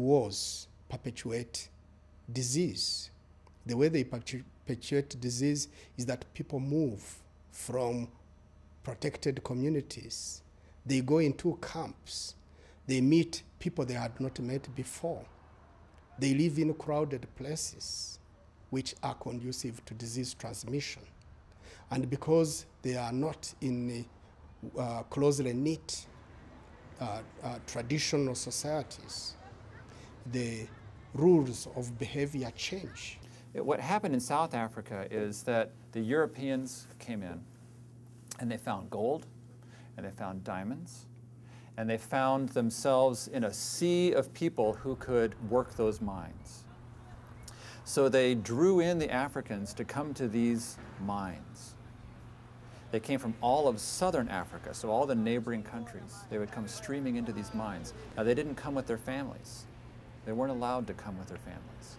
Wars perpetuate disease. The way they perpetuate disease is that people move from protected communities. They go into camps. They meet people they had not met before. They live in crowded places which are conducive to disease transmission. And because they are not in closely knit traditional societies, the rules of behavior change. What happened in South Africa is that the Europeans came in and they found gold and they found diamonds and they found themselves in a sea of people who could work those mines. So they drew in the Africans to come to these mines. They came from all of southern Africa, so all the neighboring countries. They would come streaming into these mines. Now, they didn't come with their families. They weren't allowed to come with their families.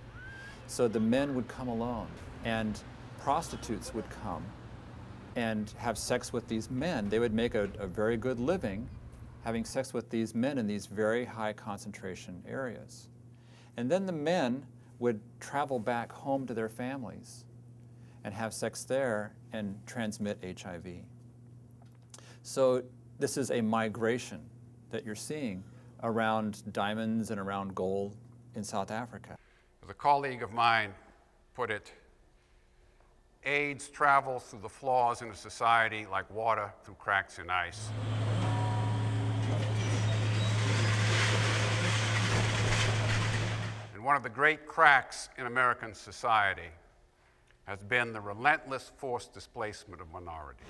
So the men would come alone, and prostitutes would come and have sex with these men. They would make a very good living having sex with these men in these very high concentration areas. And then the men would travel back home to their families and have sex there and transmit HIV. So this is a migration that you're seeing around diamonds and around gold in South Africa. As a colleague of mine put it, AIDS travels through the flaws in a society like water through cracks in ice. And one of the great cracks in American society has been the relentless forced displacement of minorities.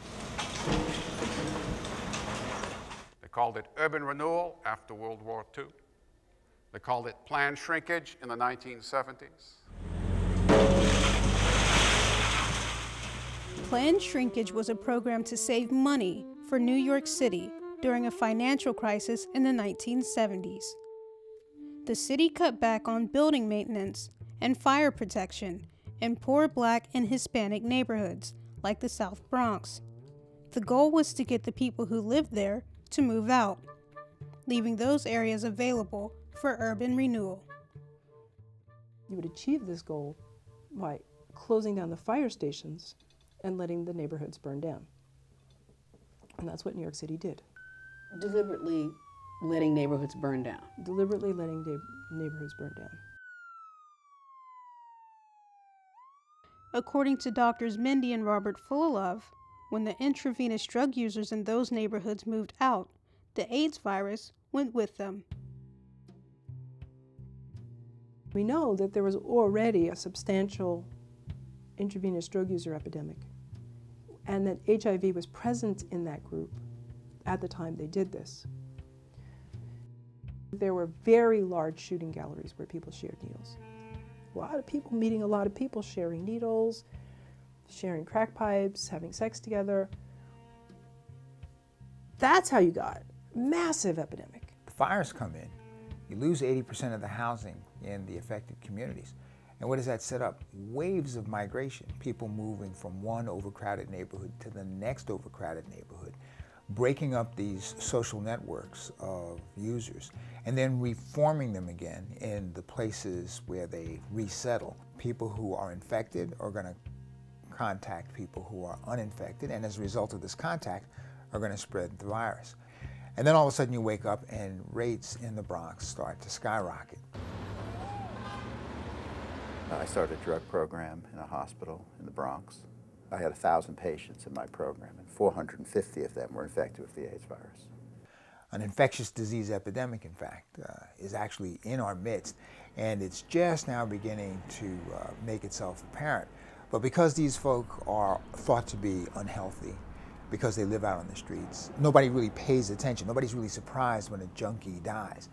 They called it urban renewal after World War II. They called it planned shrinkage in the 1970s. Planned shrinkage was a program to save money for New York City during a financial crisis in the 1970s. The city cut back on building maintenance and fire protection in poor Black and Hispanic neighborhoods like the South Bronx. The goal was to get the people who lived there to move out, leaving those areas available for urban renewal. You would achieve this goal by closing down the fire stations and letting the neighborhoods burn down. And that's what New York City did. Deliberately letting neighborhoods burn down. Deliberately letting neighborhoods burn down. According to Doctors Mindy and Robert Fullilove, when the intravenous drug users in those neighborhoods moved out, the AIDS virus went with them. We know that there was already a substantial intravenous drug user epidemic, and that HIV was present in that group at the time they did this. There were very large shooting galleries where people shared needles. A lot of people meeting a lot of people, sharing needles, sharing crack pipes, having sex together. That's how you got massive epidemic. The fires come in, you lose 80% of the housing in the affected communities. And what does that set up? Waves of migration, people moving from one overcrowded neighborhood to the next overcrowded neighborhood, breaking up these social networks of users, and then reforming them again in the places where they resettle. People who are infected are going to contact people who are uninfected, and as a result of this contact, are going to spread the virus. And then all of a sudden you wake up and rates in the Bronx start to skyrocket. I started a drug program in a hospital in the Bronx. I had 1,000 patients in my program, and 450 of them were infected with the AIDS virus. An infectious disease epidemic, in fact, is actually in our midst, and it's just now beginning to make itself apparent. But because these folk are thought to be unhealthy, because they live out on the streets, nobody really pays attention. Nobody's really surprised when a junkie dies.